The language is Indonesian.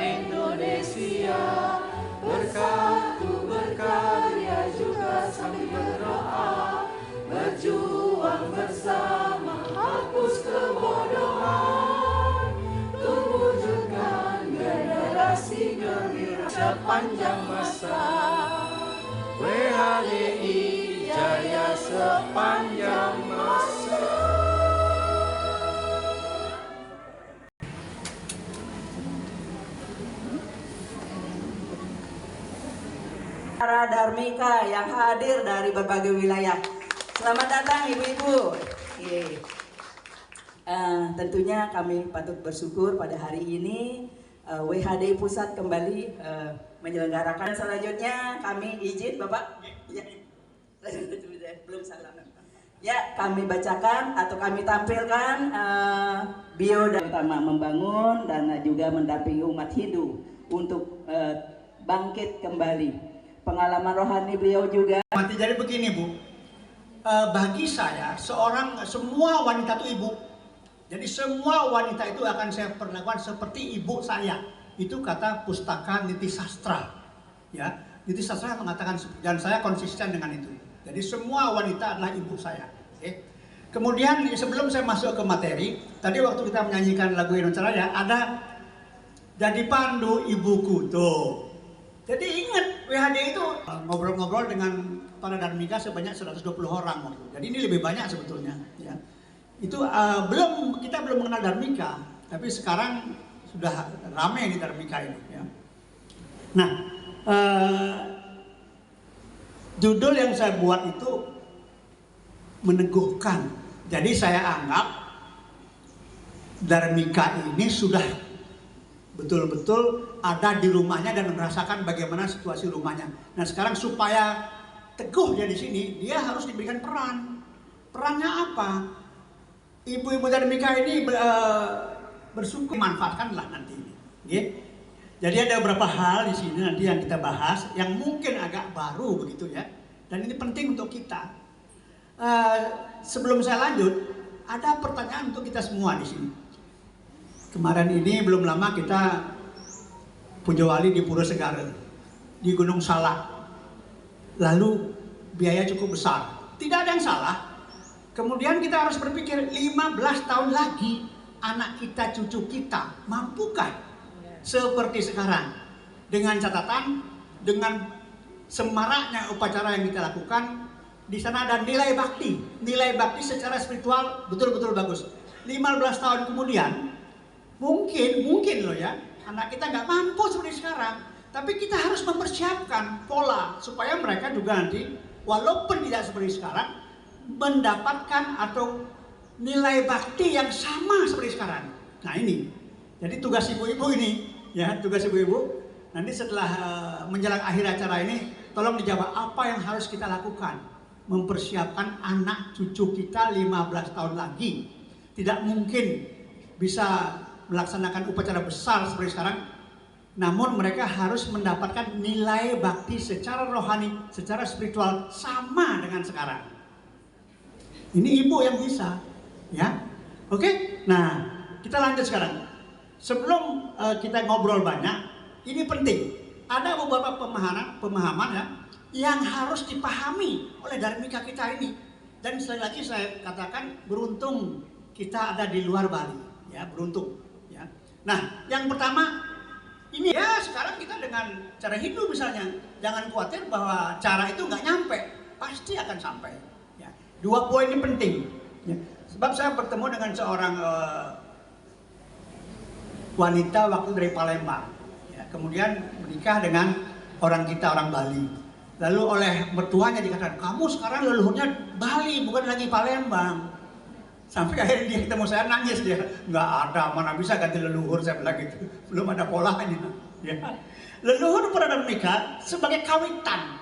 Indonesia bersatu berkarya juga sambil berdoa, berjuang bersama hapus kebodohan, untuk wujudkan generasi gembira sepanjang masa. WHDI jaya sepanjang masa. Para Dharmika yang hadir dari berbagai wilayah, selamat datang ibu-ibu. Tentunya kami patut bersyukur pada hari ini WHDI Pusat kembali menyelenggarakan. Selanjutnya kami izin Bapak, ya, belum salah. Ya, kami bacakan atau kami tampilkan bio dan pertama membangun dan juga mendampingi umat Hindu untuk bangkit kembali. Pengalaman rohani beliau juga. Jadi begini Bu, bagi saya semua wanita itu ibu. Jadi semua wanita itu akan saya perlakukan seperti ibu saya. Itu kata pustaka Niti Sastra. Ya, Niti Sastra mengatakan, dan saya konsisten dengan itu. Jadi semua wanita adalah ibu saya. Okay. Kemudian sebelum saya masuk ke materi, tadi waktu kita menyanyikan lagu Indonesia Raya ada jadi pandu ibuku tuh. Jadi ingat WHD itu ngobrol-ngobrol dengan para Dharmika sebanyak 120 orang waktu. Jadi ini lebih banyak sebetulnya. Ya. Itu kita belum mengenal Dharmika, tapi sekarang sudah ramai di Dharmika ini. Ya. Nah, judul yang saya buat itu meneguhkan. Jadi saya anggap Dharmika ini sudah betul-betul ada di rumahnya dan merasakan bagaimana situasi rumahnya. Nah sekarang supaya teguh dia di sini, dia harus diberikan peran. Perannya apa? Ibu-ibu Dharmika ini bersyukur, manfaatkanlah nanti. Ya. Jadi ada beberapa hal di sini nanti yang kita bahas, yang mungkin agak baru begitu ya. Dan ini penting untuk kita. Sebelum saya lanjut, ada pertanyaan untuk kita semua di sini. Kemarin ini belum lama kita Puja Wali di Pura Segara, di Gunung Salak. Lalu biaya cukup besar. Tidak ada yang salah. Kemudian kita harus berpikir 15 tahun lagi anak kita, cucu kita mampukah seperti sekarang? Dengan catatan, dengan semaraknya upacara yang kita lakukan, di sana ada nilai bakti. Nilai bakti secara spiritual betul-betul bagus. 15 tahun kemudian, mungkin loh ya, anak kita nggak mampu seperti sekarang, tapi kita harus mempersiapkan pola supaya mereka juga nanti walaupun tidak seperti sekarang mendapatkan atau nilai bakti yang sama seperti sekarang. Nah ini, jadi tugas ibu-ibu ini ya, tugas ibu-ibu nanti setelah menjelang akhir acara ini tolong dijawab apa yang harus kita lakukan mempersiapkan anak cucu kita 15 tahun lagi. Tidak mungkin bisa melaksanakan upacara besar seperti sekarang, namun mereka harus mendapatkan nilai bakti secara rohani, secara spiritual sama dengan sekarang. Ini ibu yang bisa, ya. Oke, nah kita lanjut sekarang. Sebelum kita ngobrol banyak, ini penting. Ada beberapa pemahaman ya, yang harus dipahami oleh Dharmika kita ini. Dan sekali lagi saya katakan beruntung kita ada di luar Bali, ya beruntung. Nah, yang pertama ini ya sekarang kita dengan cara Hindu misalnya, jangan khawatir bahwa cara itu nggak nyampe, pasti akan sampai. Ya. Dua poin ini penting. Ya. Sebab saya bertemu dengan seorang wanita waktu dari Palembang, ya. Kemudian menikah dengan orang kita, orang Bali. Lalu oleh mertuanya dikatakan, kamu sekarang leluhurnya Bali bukan lagi Palembang. Sampai akhirnya dia ketemu saya nangis dia, nggak ada, mana bisa ganti leluhur, saya bilang gitu, belum ada polanya. Ya. Leluhur para Dharmika sebagai kawitan,